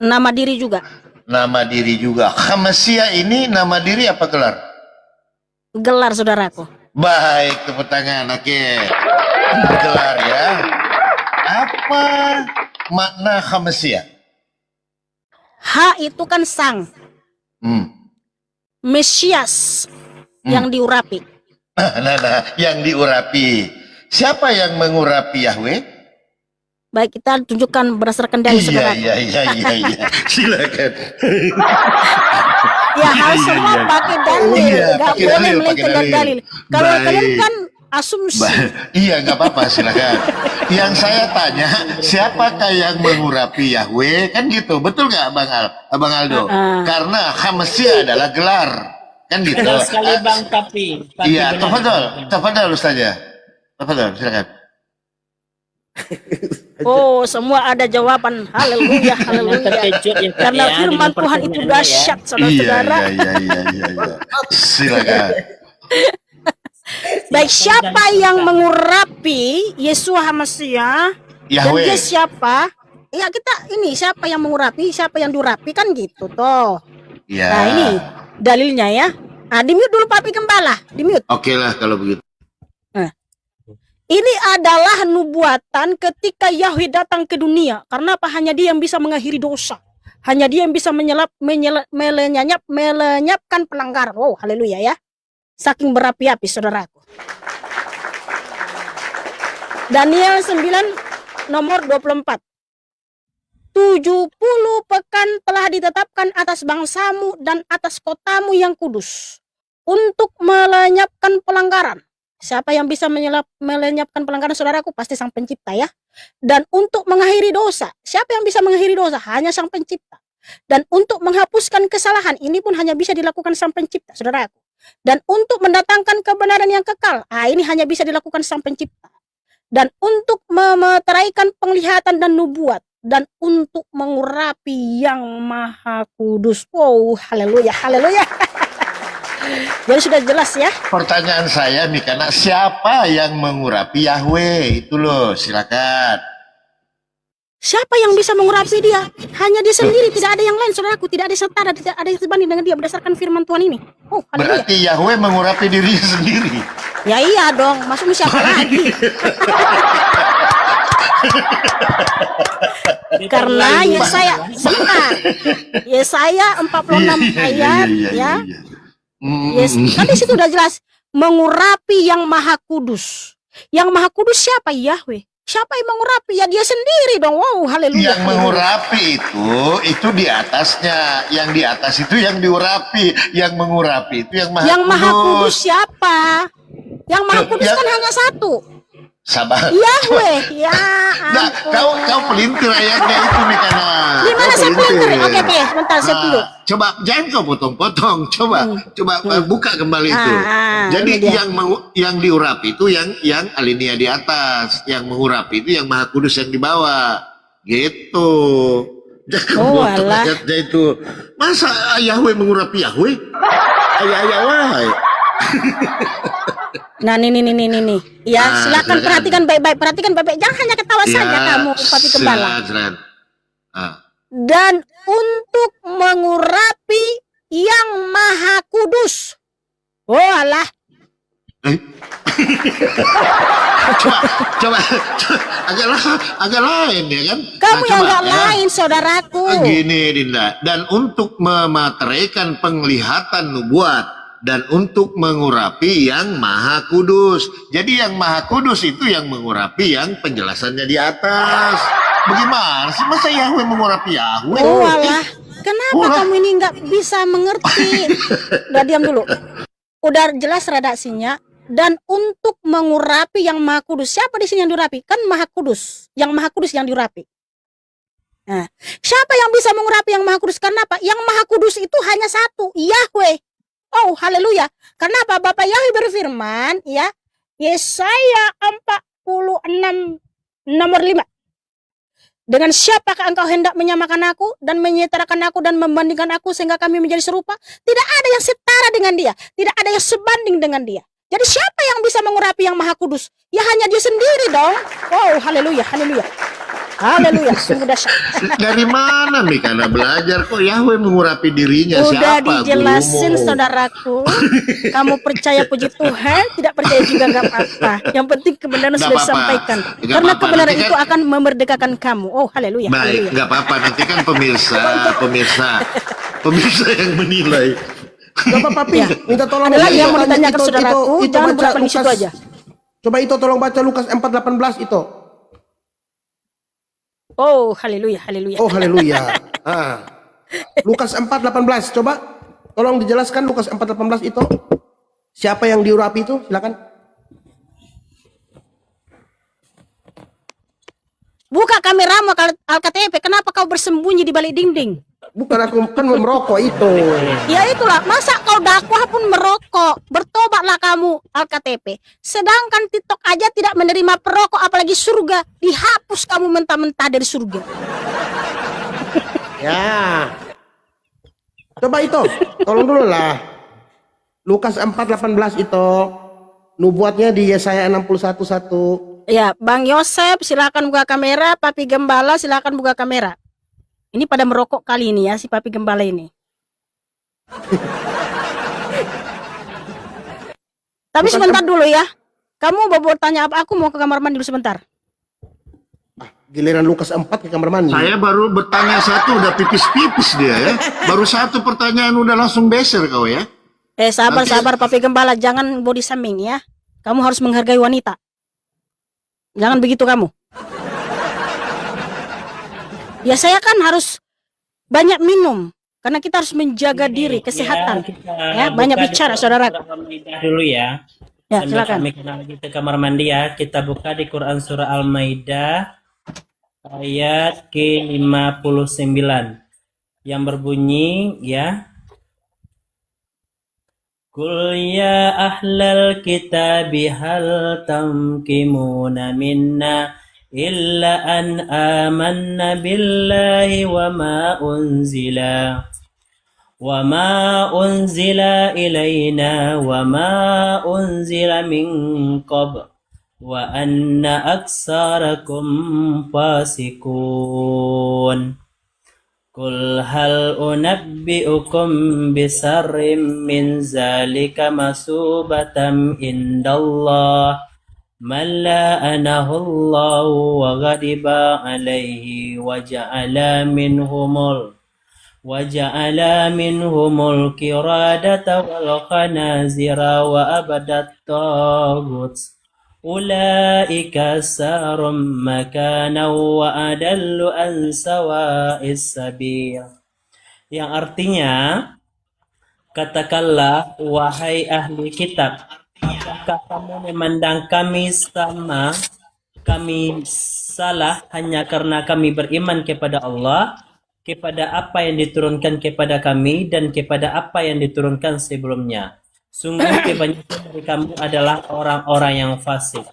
Nama diri juga. Nama diri juga. Khamsiyah ini nama diri apa gelar? Gelar, saudaraku. Baik, tepuk tangan. Oke. Gelar ya. Apa makna khamsiyah? H itu kan sang. Mesias yang diurapi. Nah, yang diurapi. Siapa yang mengurapi Yahweh? Baik, kita tunjukkan berdasarkan dalil, saudaraku. Iya. Silakan. Ya, harus semua pakai dalil. Iya, Nggak pakai boleh dalil, melenceng pakai dari dalil. dalil. Kalau Baik. kalian kan asumsi. Iya, nggak apa-apa, silakan. Yang saya tanya, siapakah yang mengurapi Yahweh? Kan gitu, betul nggak, Abang Aldo? Karena khamsiyah adalah gelar, kan gitu. Benar sekali Bang Tapi. Iya, tafadhol Ustazah. Tafadhol, silakan. Oh, semua ada jawaban. Haleluya, haleluya. Terkejut ya, Pak, Karena ya, firman dengan Tuhan itu pertanyaannya, dahsyat, Iya. saudara-saudara. Silakan. Baik, siapa yang mengurapi Yeshua HaMashiach? Dan Yahweh. dia siapa? Ya, kita ini siapa yang mengurapi, siapa yang diurapi, kan gitu toh. Iya. Nah, ini dalilnya ya. Nah, di-mute dulu Papi Gembala, di-mute. Oke lah kalau begitu. Nah, ini adalah nubuatan ketika Yahweh datang ke dunia. Karena apa? Hanya dia yang bisa mengakhiri dosa. Hanya dia yang bisa melenyapkan pelanggaran. Wow, haleluya ya. Saking berapi-api, saudaraku. Daniel 9 nomor 24. 70 pekan telah ditetapkan atas bangsamu dan atas kotamu yang kudus untuk melenyapkan pelanggaran. Siapa yang bisa melenyapkan pelanggaran, saudaraku? Pasti Sang Pencipta ya. Dan untuk mengakhiri dosa, siapa yang bisa mengakhiri dosa? Hanya Sang Pencipta. Dan untuk menghapuskan kesalahan, ini pun hanya bisa dilakukan Sang Pencipta, saudaraku. Dan untuk mendatangkan kebenaran yang kekal, ini hanya bisa dilakukan Sang Pencipta. Dan untuk memeteraikan penglihatan dan nubuat, dan untuk mengurapi yang Maha Kudus. Wow, haleluya, haleluya. Jadi sudah jelas ya. Pertanyaan saya nih, karena siapa yang mengurapi Yahweh? Itu loh, silakan. Siapa yang bisa mengurapi dia? Hanya dia sendiri, tidak ada yang lain, saudaraku. Tidak ada setara, tidak ada yang sebanding dengan dia berdasarkan firman Tuhan ini. Oh, haleluya. Berarti Yahweh mengurapi dirinya sendiri. Ya iya dong, maksudnya siapa lagi? Karena Yesaya, sebentar. Yesaya 46 ayat ya. Yes, kan di situ udah jelas mengurapi yang Maha Kudus. Yang Maha Kudus siapa? Yahweh. Siapa yang mengurapi? Ya dia sendiri dong. Wow, haleluya. Yang mengurapi itu di atasnya. Yang di atas itu yang diurapi. Yang mengurapi itu yang Maha Yang Kudus. Maha Kudus siapa? Yang Maha Kudus kan hanya satu. Sabar. Yahweh. Ya Nah, ampun. kau pelintir ayatnya itu nih karena. Di mana saya pelintir? Oke, sebentar saya tunggu. Coba jangan kau potong-potong. Coba buka kembali itu. Jadi ini dia. yang diurapi itu yang alinea di atas, yang mengurapi itu yang Maha Kudus yang di bawah. Gitu. Jangan potong alah. ayatnya itu. Masa Yahweh mengurapi Yahweh? Ayah. Nah, nih. Ya, silakan perhatikan baik-baik. Perhatikan baik-baik. Jangan hanya ketawa saja kamu, Papi Gembala. Silakan. Dan untuk mengurapi yang Maha Kudus. Oh alah. Coba agak lain ya kan? Kamu yang coba, gak lain, saudaraku. Gini Dinda, dan untuk memateraikan penglihatan nubuat dan untuk mengurapi yang Maha Kudus. Jadi yang Maha Kudus itu yang mengurapi yang penjelasannya di atas. Bagaimana sih masa Yahweh mengurapi Yahweh? Oh alah. Kenapa kamu ini nggak bisa mengerti? Udah diam dulu. Udah jelas redaksinya. Dan untuk mengurapi yang Maha Kudus. Siapa di sini yang diurapi? Kan Maha Kudus. Yang Maha Kudus yang diurapi. Nah, siapa yang bisa mengurapi yang Maha Kudus? Karena apa? Yang Maha Kudus itu hanya satu, Yahweh. Oh, haleluya. Karena apa? Bapak Yahweh berfirman, ya. Yesaya 46 nomor 5. Dengan siapakah engkau hendak menyamakan aku dan menyetarakan aku dan membandingkan aku sehingga kami menjadi serupa? Tidak ada yang setara dengan dia. Tidak ada yang sebanding dengan dia. Jadi siapa yang bisa mengurapi yang Maha Kudus? Ya hanya dia sendiri dong. Oh, haleluya, haleluya. Haleluya, sungguh dahsyat. Dari mana Mikana belajar kok Yahweh mengurapi dirinya? Udah Siapa dijelasin gurumu? saudaraku. Kamu percaya puji Tuhan, tidak percaya juga nggak apa-apa. Yang penting kebenaran Nggak sudah apa-apa. disampaikan. Nggak Karena apa-apa. kebenaran Nanti itu kan- akan memerdekakan kamu. Oh, haleluya, Baik, haleluya. nggak apa-apa. Nanti kan pemirsa yang menilai. Coba papi, Ya. minta tolong. Ada lagi yang mau Tanya ditanyakan saudaraku, jangan baca bolak-balik di situ Lukas. aja. Coba itu tolong baca Lukas 4:18 itu. Oh, haleluya, haleluya. Oh haleluya. Ah. Lukas 4:18 coba tolong dijelaskan Lukas 4:18 itu. Siapa yang diurapi itu? Silakan. Buka kameramu Alkatp. Kenapa kau bersembunyi di balik dinding? Bukan aku kan merokok itu. Ya itulah, masa kau dakwah pun merokok. Bertobatlah kamu Alkatp. Sedangkan TikTok aja tidak menerima perokok, apalagi surga. Dihapus kamu mentah-mentah dari surga. Ya. Coba itu, tolong dulu lah. Lukas 4:18 itu nubuatnya di Yesaya 61:1. Ya, Bang Yosep silakan buka kamera, Papi Gembala silakan buka kamera. Ini pada merokok kali ini ya si Papi Gembala ini. Tapi sebentar dulu ya. Kamu mau tanya apa? Aku mau ke kamar mandi dulu sebentar. Giliran Lukas 4 ke kamar mandi. Saya baru bertanya satu udah pipis-pipis dia ya. Baru satu pertanyaan udah langsung beser kau ya. Sabar Papi Gembala, jangan body shaming ya. Kamu harus menghargai wanita. Jangan begitu kamu. Ya saya kan harus banyak minum karena kita harus menjaga diri, kesehatan. Ya, banyak bicara saudara. Dulu ya. Ya, Sambil silakan. kami kenal lagi ke kamar mandi ya. Kita buka di Quran surah Al-Maidah ayat ke-59 yang berbunyi ya. Qul ya ahlal kitabi hal tamkimuna minna illa an amanna billahi wa ma unzila ilayna wa ma unzila min qabl wa anna aksarakum fasikun. Qul hal unabbi'ukum bisarrim min zalika masubatan indallah man la'anahu Allah wa ghadiba alaihi wa ja'ala minhumul qiradata wal khanazira wa abadat taghut ulaika sarum makana wa adallu an sawa'is sabil. Yang artinya, katakanlah wahai ahli kitab, apakah kamu memandang kami salah hanya karena kami beriman kepada Allah, kepada apa yang diturunkan kepada kami dan kepada apa yang diturunkan sebelumnya. Sungguh kebanyakan dari kamu adalah orang-orang yang fasik.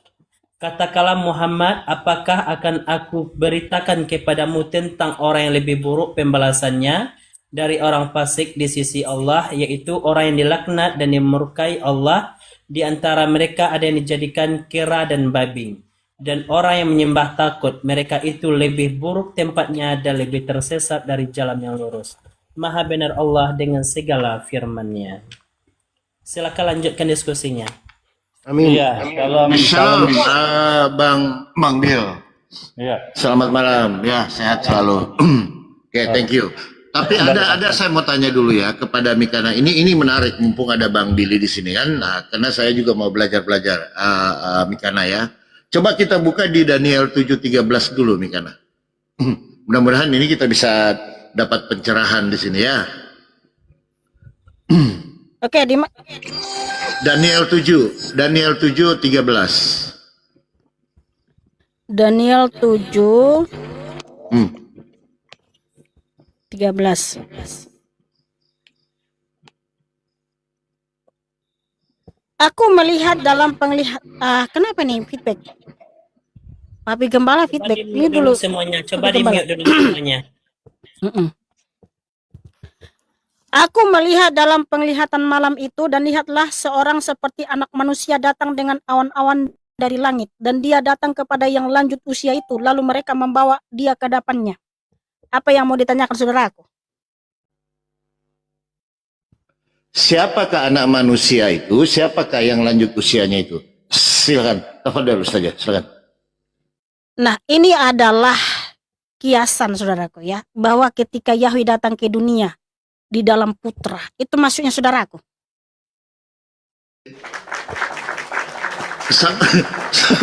Katakanlah Muhammad, apakah akan aku beritakan kepadamu tentang orang yang lebih buruk pembalasannya dari orang fasik di sisi Allah, yaitu orang yang dilaknat dan dimurkai Allah. Di antara mereka ada yang dijadikan kera dan babi. Dan orang yang menyembah takut, mereka itu lebih buruk tempatnya dan lebih tersesat dari jalan yang lurus. Maha benar Allah dengan segala firman-Nya. Silakan lanjutkan diskusinya. Amin. Iya, salam. Shalom Bang Bill. Iya. Selamat malam. Ya, sehat selalu. Oke, thank you. Tapi ada saya mau tanya dulu ya kepada Mikana. Ini menarik mumpung ada Bang Billy di sini kan. Nah, karena saya juga mau belajar Mikana ya. Coba kita buka di Daniel 7:13 dulu Mikana. Mudah-mudahan ini kita bisa dapat pencerahan di sini ya. Oke, Daniel 7:13. Daniel 7 Hmm. 13. Aku melihat dalam kenapa nih feedback? Papi Gembala feedback. Ini dulu semuanya. Coba Papi di Gembala. mute dulu semuanya. Aku melihat dalam penglihatan malam itu dan lihatlah seorang seperti anak manusia datang dengan awan-awan dari langit dan dia datang kepada yang lanjut usia itu, lalu mereka membawa dia ke hadapannya. Apa yang mau ditanyakan saudaraku? Siapakah anak manusia itu? Siapakah yang lanjut usianya itu? Silakan, tafadhol saja, silakan. Nah, ini adalah kiasan saudaraku ya, bahwa ketika Yahweh datang ke dunia di dalam putra, itu maksudnya saudaraku.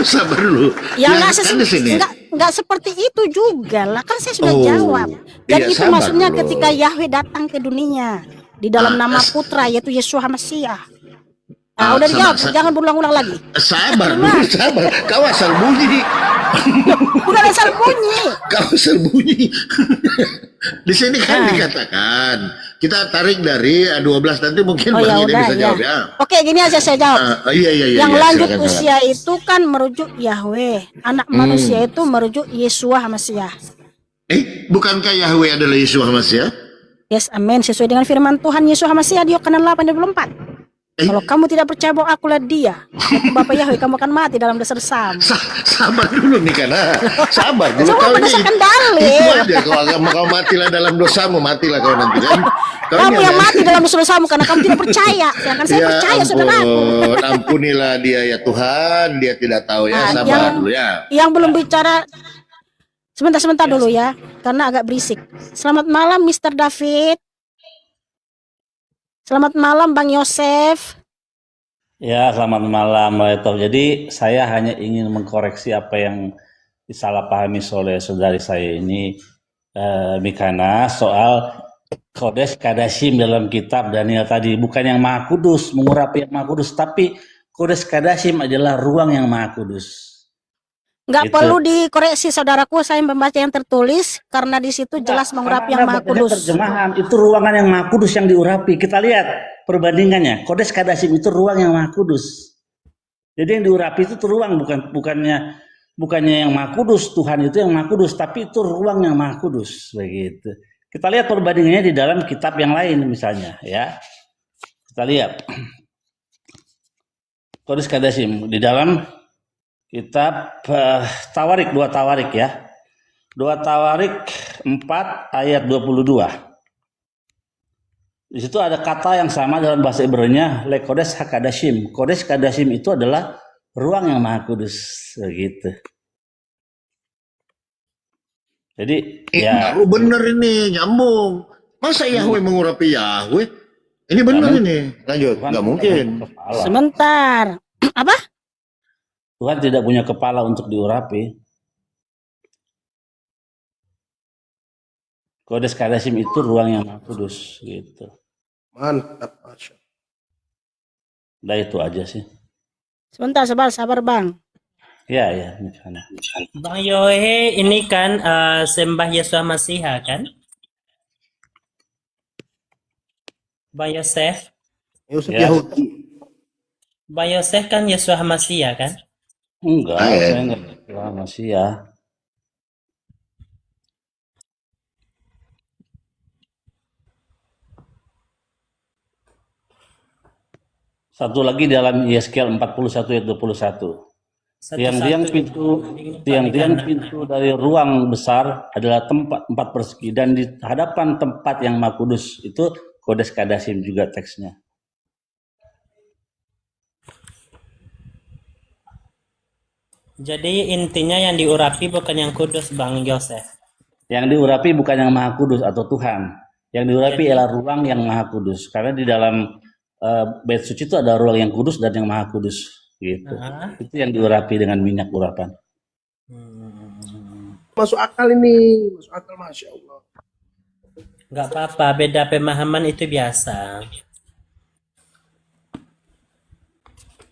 Sabar dulu. Ya Kan di sini. nggak seperti itu juga lah, kan saya sudah Oh, jawab. Jadi iya, itu sabar maksudnya dulu. ketika Yahweh datang ke dunia di dalam nama putra yaitu Yesus Hamasiah. Nah, udah dijawab, jangan berulang-ulang lagi. Sabar dulu, sabar. Kau asal bunyi. Udah asal bunyi. Kau asal bunyi. Di sini kan dikatakan kita tarik dari 12 nanti mungkin Oh ya Bang Ide udah bisa ya. jawab ya. Oke, gini aja saya jawab. Iya. Yang iya, lanjut silakan, usia itu kan merujuk Yahweh. Anak manusia itu merujuk Yeshua Hamasiah. Bukankah Yahweh adalah Yesus Hamasiah? Yes, amin. Sesuai dengan firman Tuhan Yesus Hamasiah di Yohanes 8:24. Kalau kamu tidak percaya bahwa akulah dia, yaitu Bapa Yahweh, kamu akan mati dalam dasar sama. Sabar dulu nih karena sabar dulu. Semua Kau ini berdasarkan dalil. itu aja. Kalau agama kau matilah dalam dosamu, matilah kau nanti kan. Kamu yang mati dalam dosamu karena kamu tidak percaya. Sedangkan saya percaya, saudaraku. Ampunilah dia ya Tuhan, dia tidak tahu ya. Nah, Sabar dulu ya. Yang belum bicara, sebentar dulu ya, karena agak berisik. Selamat malam, Mr. David. Selamat malam, Bang Yosef. Ya, selamat malam, Leto. Jadi saya hanya ingin mengkoreksi apa yang disalahpahami oleh saudari saya ini, Mikana, soal Kodes Kadasim dalam kitab Daniel tadi. Bukan yang Maha Kudus, mengurapi yang Maha Kudus, tapi Kodes Kadasim adalah ruang yang Maha Kudus. Nggak Itu. perlu dikoreksi, saudaraku. Saya membaca yang tertulis karena di situ jelas mengurapi yang Maha Kudus. Terjemahan itu ruangan yang Maha Kudus yang diurapi. Kita lihat perbandingannya. Kodes Kadasim itu ruang yang Maha Kudus. Jadi yang diurapi itu ruang, bukannya yang Maha Kudus. Tuhan itu yang Maha Kudus, tapi itu ruang yang Maha Kudus, begitu. Kita lihat perbandingannya di dalam kitab yang lain misalnya, ya. Kita lihat Kodes Kadasim di dalam kitab Tawarik, 2 Tawarik ya. 2 Tawarik 4 ayat 22. Di situ ada kata yang sama dalam bahasa Ibrani-nya, Le Kodes HaKadashim. Kodes Kadasim itu adalah ruang yang Maha Kudus, begitu. Jadi ya Baru bener ini nyambung. Masa Yahweh mengurapi Yahweh? Ini bener ini. Lanjut, Tuhan nggak tidak mungkin. punya kepala. Sebentar. Apa? Tuhan tidak punya kepala untuk diurapi. Kodes Kadasim itu ruang yang Maha Kudus, gitu. Mantap, Masya. Udah itu aja sih. Sebentar, sabar Bang. Ya, misalnya. Bang Yohe ini kan sembah Yesus Hamasiah kan? Bang Yosef. Yusuf Ya. Yahudi. Bang Yosef kan Yesus Hamasiah kan? Enggak, Ah, ya. saya enggak masih ya. Satu lagi dalam Yeskel 41 ayat 21. Tiang-tiang pintu dari ruang besar adalah tempat 4 persegi dan di hadapan tempat yang Maha Kudus itu Kodes Kadasim juga teksnya. Jadi intinya yang diurapi bukan yang kudus, Bang Yosef. Yang diurapi bukan yang Maha Kudus atau Tuhan. Yang diurapi ialah ruang yang Maha Kudus. Karena di dalam bait suci itu ada ruang yang kudus dan yang Maha Kudus. Gitu. Itu yang diurapi dengan minyak urapan. Masuk akal ini. Masuk akal, Masya Allah. Nggak apa-apa, beda pemahaman itu biasa.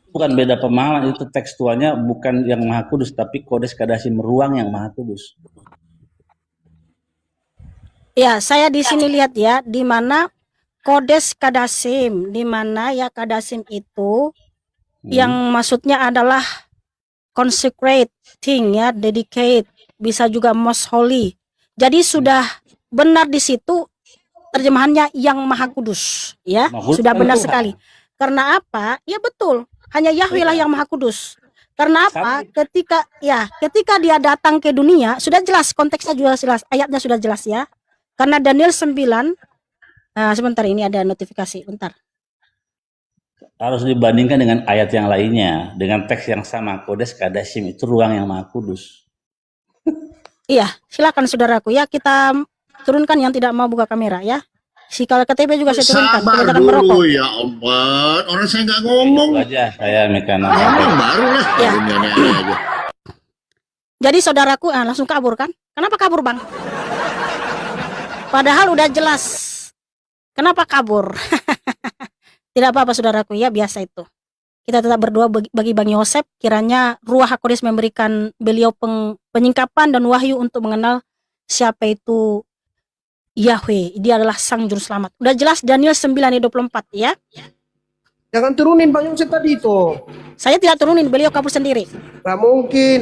Bukan beda pemahaman, itu tekstualnya bukan yang Maha Kudus, tapi Kodes Kadasim, ruang yang Maha Kudus. Ya, saya di sini lihat ya, di mana Kodes Kadasim, di mana ya Kadasim itu yang maksudnya adalah consecrate thing ya, dedicate, bisa juga most holy. Jadi sudah benar di situ terjemahannya yang Maha Kudus, ya, Maha Kudus sudah kan benar Tuhan. sekali. Karena apa? Ya betul, hanya Yahweh lah yang Maha Kudus. Karena apa? Ketika dia datang ke dunia, sudah jelas konteksnya juga jelas, ayatnya sudah jelas ya. Karena Daniel 9, sebentar ini ada notifikasi, bentar. Harus dibandingkan dengan ayat yang lainnya, dengan teks yang sama, Kodes Kadasim itu ruang yang Maha Kudus. Iya, silakan saudaraku ya, kita turunkan yang tidak mau buka kamera ya. Si kalau KTP juga saya turunkan, Sabar jangan merokok. dulu ya Allah. Orang saya nggak ngomong. Itu aja saya Mekana. Ngomong baru lah. Ya. Ini aneh-aneh aja. Jadi saudaraku langsung kabur kan? Kenapa kabur bang? Padahal udah jelas. Kenapa kabur? Tidak apa-apa saudaraku ya, biasa itu. Kita tetap berdoa bagi Bang Yosef, kiranya Ruah HaKodes memberikan beliau penyingkapan dan wahyu untuk mengenal siapa itu Yahweh. Dia adalah Sang Juru Selamat. Udah jelas Daniel 9 ayat 24 ya. Jangan turunin Bang Yosef tadi itu. Saya tidak turunin, beliau kabur sendiri. Gak mungkin.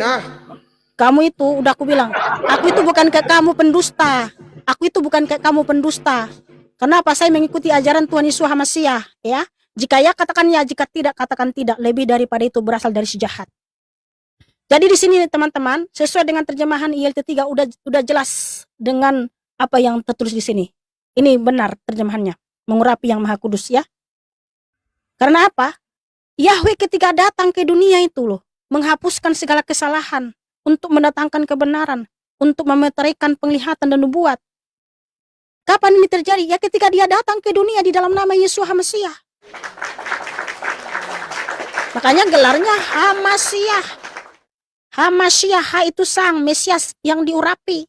Kamu itu udah aku bilang, aku itu bukan kayak kamu pendusta. Aku itu bukan kayak kamu pendusta. Kenapa? Saya mengikuti ajaran Tuhan Yesus Hamasiah ya. Jika ya katakan ya, jika tidak katakan tidak. Lebih daripada itu berasal dari si jahat. Jadi di sini teman-teman, sesuai dengan terjemahan ILT 3 udah jelas dengan apa yang tertulis di sini. Ini benar terjemahannya, mengurapi yang Maha Kudus ya. Karena apa? Yahweh ketika datang ke dunia itu loh, menghapuskan segala kesalahan untuk mendatangkan kebenaran, untuk memeteraikan penglihatan dan nubuat. Kapan ini terjadi? Ya ketika dia datang ke dunia di dalam nama Yesus Hamasiah. Makanya gelarnya Hamasiah. Hamasiah, Ha itu sang Mesias yang diurapi.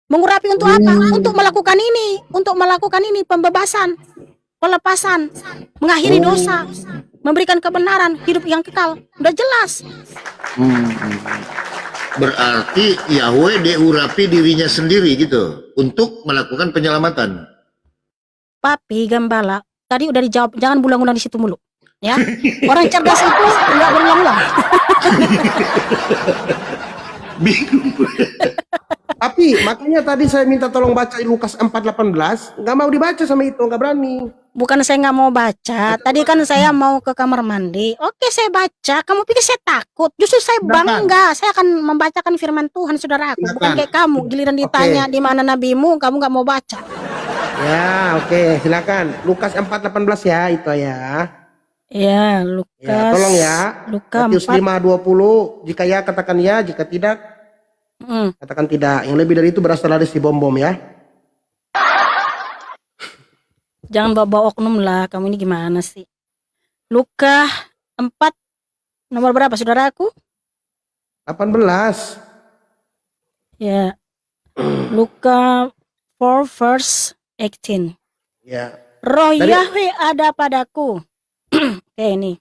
Mengurapi untuk apa? Untuk melakukan ini, pembebasan, pelepasan, mengakhiri dosa, memberikan kebenaran, hidup yang kekal. Udah jelas. Berarti Yahweh diurapi dirinya sendiri gitu untuk melakukan penyelamatan. Papi Gembala, tadi udah dijawab, jangan ulang-ulang di situ mulu. Ya, orang cerdas itu nggak berulang-ulang. Bingung. Tapi makanya tadi saya minta tolong baca Lukas 4:18. Nggak mau dibaca sama itu, nggak berani. Bukan saya nggak mau baca. Tadi kan saya mau ke kamar mandi. Oke, saya baca. Kamu pikir saya takut? Justru saya bangga. Saya akan membacakan firman Tuhan, saudaraku. Bukan kayak kamu. Giliran ditanya di mana nabimu, kamu nggak mau baca. Ya, oke, silakan. Lukas 4:18 ya, itu ya. Ya, Lukas. Ya, tolong ya. Lukas Matius 5:20. Jika ya katakan ya, jika tidak katakan tidak. Yang lebih dari itu berasal dari si bom-bom ya. Jangan bawa oknum lah. Kamu ini gimana sih? Lukas 4 nomor berapa saudaraku? 18. Ya. Lukas 4 verse 18. Ya. Roh Yahweh ada padaku. Oke ini.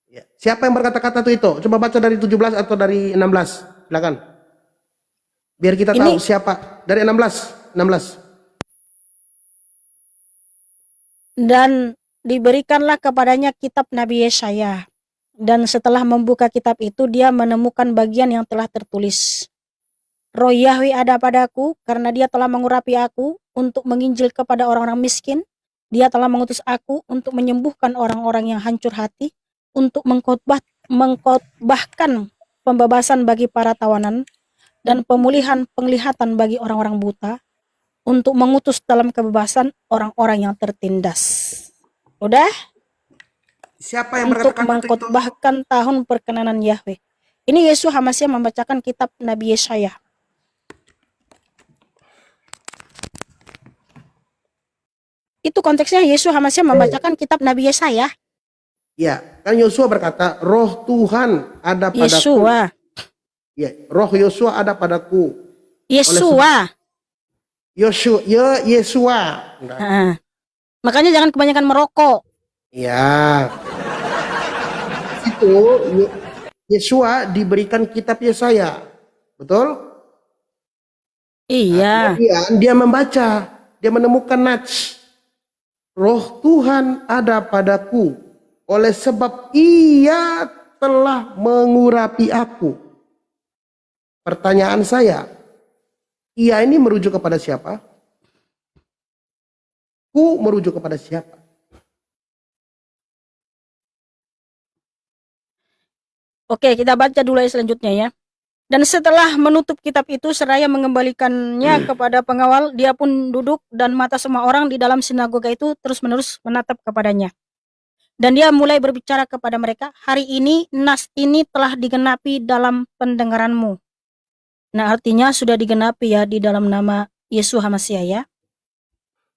Ya. Siapa yang berkata-kata itu? Coba baca dari 17 atau dari 16. Silakan. Biar kita tahu siapa. Dari 16. Dan diberikanlah kepadanya kitab Nabi Yesaya. Dan setelah membuka kitab itu, dia menemukan bagian yang telah tertulis. Roh Yahweh ada padaku, karena dia telah mengurapi aku untuk menginjil kepada orang-orang miskin. Dia telah mengutus aku untuk menyembuhkan orang-orang yang hancur hati, untuk mengkhotbahkan pembebasan bagi para tawanan, dan pemulihan penglihatan bagi orang-orang buta, untuk mengutus dalam kebebasan orang-orang yang tertindas. Udah? Siapa yang Untuk berkata-kata itu? mengkhotbahkan tahun perkenanan Yahweh. Ini Yesus Hamasiah membacakan kitab Nabi Yesaya. Itu konteksnya Yesus Hamasiah membacakan kitab Nabi Yesaya. Ya, kan Yosua berkata, roh Tuhan ada padaku. Yesua. Ya, roh Yosua ada padaku. Yesua. Yesua. Makanya jangan kebanyakan merokok. Ya. Itu Yesua diberikan kitab Yesaya. Betul? Iya. Kemudian dia membaca, dia menemukan nats. Roh Tuhan ada padaku, oleh sebab ia telah mengurapi aku. Pertanyaan saya, ia ini merujuk kepada siapa? Ku merujuk kepada siapa? Oke, kita baca dulu ayat selanjutnya ya. Dan setelah menutup kitab itu seraya mengembalikannya kepada pengawal, dia pun duduk dan mata semua orang di dalam sinagoga itu terus-menerus menatap kepadanya. Dan dia mulai berbicara kepada mereka, hari ini nas ini telah digenapi dalam pendengaranmu. Nah, artinya sudah digenapi ya di dalam nama Yesus HaMasyiah ya.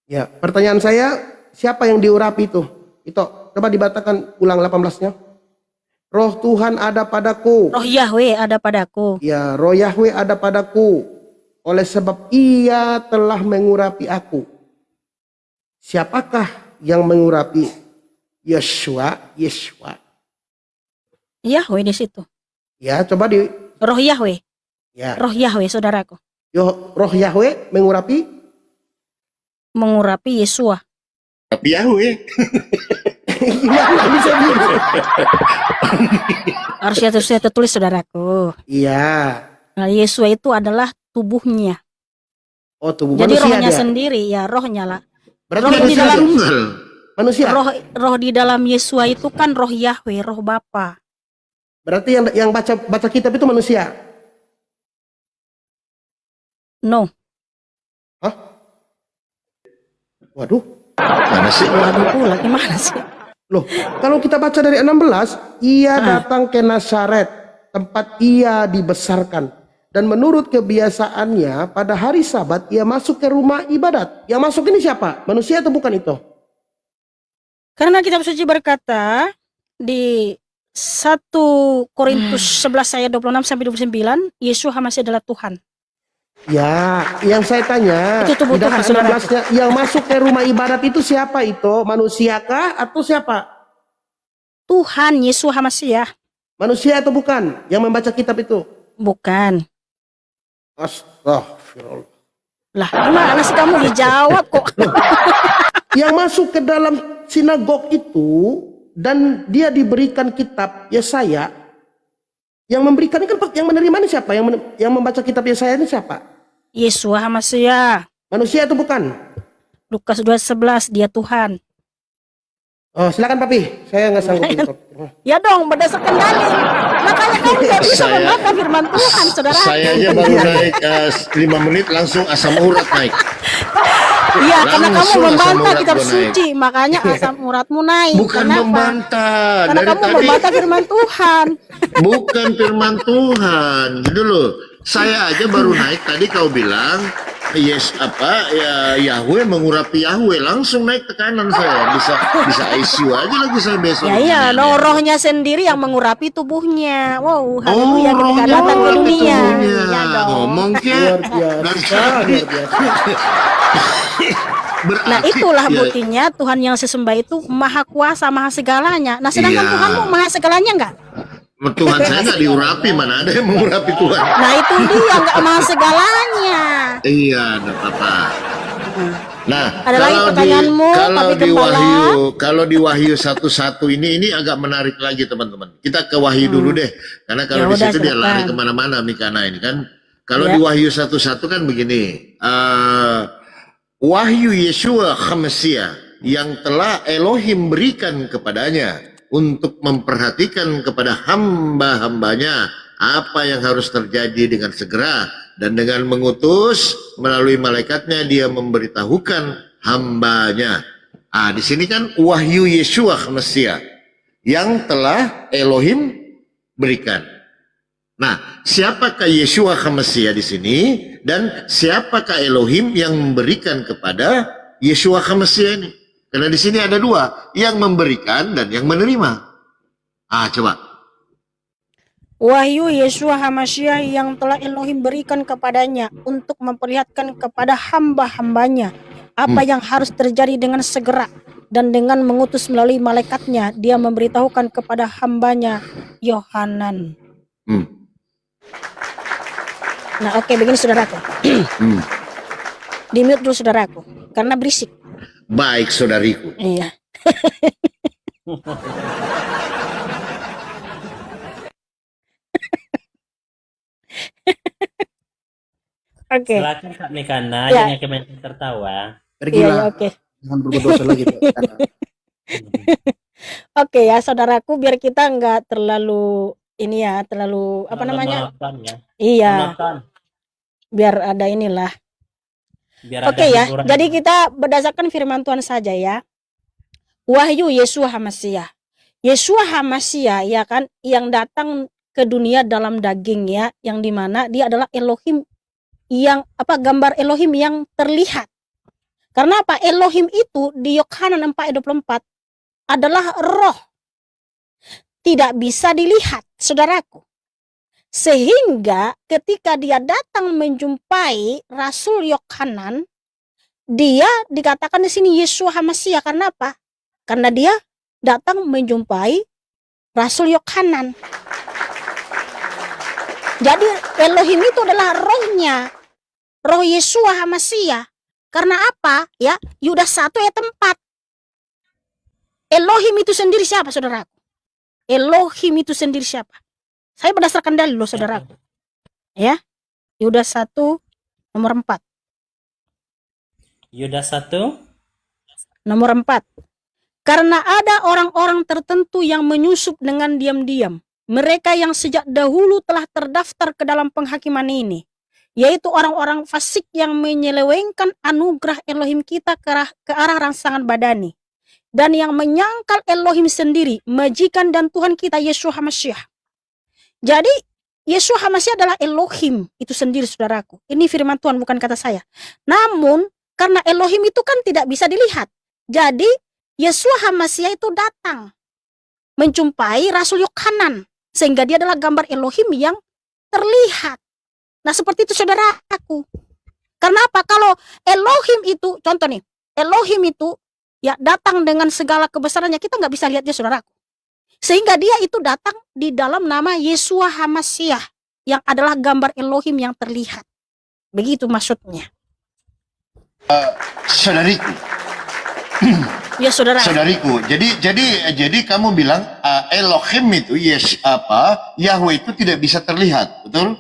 Ya, pertanyaan saya, siapa yang diurapi itu? Itu, coba dibacakan ulang 18-nya. Roh Tuhan ada padaku. Roh Yahweh ada padaku. Ya, roh Yahweh ada padaku. Oleh sebab ia telah mengurapi aku. Siapakah yang mengurapi? Yeshua. Yahweh di situ. Ya, coba di Roh Yahweh. ya. Roh Yahweh, saudaraku. Roh Yahweh mengurapi. Mengurapi Yesua. Tapi Yahweh. Gimana bisa gitu? Harusnya tertulis, saudaraku. Iya. Nah, Yesua itu adalah tubuhnya. Oh, tubuh Jadi manusia rohnya dia. sendiri, ya rohnya lah. Berarti roh di manusia dalam- dia? Tunggal. Manusia. Roh di dalam Yesua itu kan roh Yahweh, roh Bapa. Berarti yang baca kitab itu manusia. No. Waduh. Mana sih? Waduh pula, gimana sih? Loh, kalau kita baca dari 16, ia datang ke Nazaret, tempat ia dibesarkan. Dan menurut kebiasaannya, pada hari Sabat ia masuk ke rumah ibadat. Yang masuk ini siapa? Manusia atau bukan itu? Karena kitab suci berkata di 1 Korintus 11 ayat 26 sampai 29, Yesus HaMasyiah adalah Tuhan. Ya, yang saya tanya, Itu tubuh di data Tuhan, saudara. 16-nya, yang masuk ke rumah ibadat itu siapa itu? Manusiakah atau siapa? Tuhan Yesus HaMasyiah. Manusia atau bukan? Yang membaca kitab itu? Bukan. Astagfirullah. Lah, gimana sih kamu dijawab kok? Yang masuk ke dalam sinagog itu dan dia diberikan kitab Yesaya, yang memberikan ini kan yang menerima ini siapa? Yang membaca kitab Yesaya ini siapa? Yesus HaMasyiah. Manusia atau bukan? Lukas 2:11, dia Tuhan. Oh, silakan Papi. Saya nggak sanggup itu. Ya dong, berdasarkan dalil. Makanya kamu nggak bisa Saya- membantah firman Tuhan, saudara. Saya aja baru naik 5 menit langsung asam urat naik. Iya, karena kamu Langsung asam membantah urat kitab gua naik. suci, makanya asam uratmu naik. Bukan Kenapa? membantah. Karena Dari kamu tadi membantah firman Tuhan. bukan firman Tuhan. Gitu loh. Saya aja baru naik tadi kau bilang Yahweh mengurapi Yahweh, langsung naik tekanan saya. Bisa ICU aja lagi saya besok. Ya iya, no, rohnya sendiri yang mengurapi tubuhnya. Wow, haleluya ketika rohnya datang ke mengurapi dunia. tubuhnya. Ya dong. Ngomong ke Luar biasa, luar biasa. Nah, itulah buktinya Tuhan yang sesembah itu maha kuasa, maha segalanya. Nah, sedangkan Iya. Tuhanmu maha segalanya enggak? Tuhan saya nggak diurapi, mana ada yang mengurapi Tuhan? Nah, itu dia enggak maha segalanya. Iya, enggak apa-apa. Nah, Ada lagi pertanyaanmu, Papi Gembala? kalau di Wahyu 1:1 ini agak menarik lagi teman-teman. Kita ke Wahyu dulu deh, karena kalau Ya di udah, situ dia silakan. lari kemana-mana Mikana ini kan. Kalau Ya. di Wahyu 1:1 kan begini, Wahyu Yeshua HaMasyiah yang telah Elohim berikan kepadanya untuk memperhatikan kepada hamba-hambanya apa yang harus terjadi dengan segera, dan dengan mengutus melalui malaikatnya dia memberitahukan hambanya. Di sini kan Wahyu Yeshua HaMasyiah yang telah Elohim berikan. Nah, siapakah Yeshua HaMasyiah di sini dan siapakah Elohim yang memberikan kepada Yeshua HaMasyiah ini? Karena di sini ada dua, yang memberikan dan yang menerima. Coba. Wahyu Yeshua HaMasyiah yang telah Elohim berikan kepadanya untuk memperlihatkan kepada hamba-hambanya apa yang harus terjadi dengan segera, dan dengan mengutus melalui malaikatnya dia memberitahukan kepada hambanya Yohanan. Nah, oke, begini saudaraku. Di mute dulu saudaraku karena berisik. Baik saudariku. Iya. Oke. Silakan Kak Mekana, Ya. jangan kebanyakan tertawa. Iya, Pergilah. iya, oke. Jangan berbuat dosa lagi. Oke ya saudaraku, biar kita nggak terlalu ini ya terlalu apa Terlalu namanya? monoton ya. Iya, Monoton. biar ada inilah. Biar Oke ada ya. hiburan. Jadi kita berdasarkan firman Tuhan saja ya. Wahyu Yeshua HaMashiach. Yeshua HaMashiach ya kan yang datang ke dunia dalam daging ya, yang dimana dia adalah Elohim yang gambar Elohim yang terlihat. Karena apa? Elohim itu di Yohanan 4:24 adalah roh. Tidak bisa dilihat, saudaraku. Sehingga ketika dia datang menjumpai Rasul Yohanan, dia dikatakan di sini Yeshua HaMashiach. Karena apa? Karena dia datang menjumpai Rasul Yohanan. Jadi Elohim itu adalah rohnya, roh Yeshua HaMashiach. Karena apa? Ya, Yudas 1 ayat 4. Elohim itu sendiri siapa, saudaraku? Elohim itu sendiri siapa? Saya berdasarkan dalil loh, saudaraku. Ya, Yudas 1 nomor 4. Yudas 1. Nomor 4. Karena ada orang-orang tertentu yang menyusup dengan diam-diam. Mereka yang sejak dahulu telah terdaftar ke dalam penghakiman ini. Yaitu orang-orang fasik yang menyelewengkan anugerah Elohim kita ke arah rangsangan badani. Dan yang menyangkal Elohim sendiri, majikan dan Tuhan kita Yeshua HaMashiach. Jadi Yeshua HaMashiach adalah Elohim itu sendiri, saudaraku. Ini firman Tuhan, bukan kata saya. Namun karena Elohim itu kan tidak bisa dilihat. Jadi Yeshua HaMashiach itu datang menjumpai Rasul Yohanan, sehingga dia adalah gambar Elohim yang terlihat. Nah, seperti itu saudaraku. Karena apa? Kalau Elohim itu, contoh nih, Elohim itu ya datang dengan segala kebesarannya, kita nggak bisa lihat dia, saudaraku. Sehingga dia itu datang di dalam nama Yeshua HaMashiach, yang adalah gambar Elohim yang terlihat. Begitu maksudnya. Saudariku, Ya saudara. saudariku. Jadi kamu bilang Elohim itu Yahweh itu tidak bisa terlihat, betul?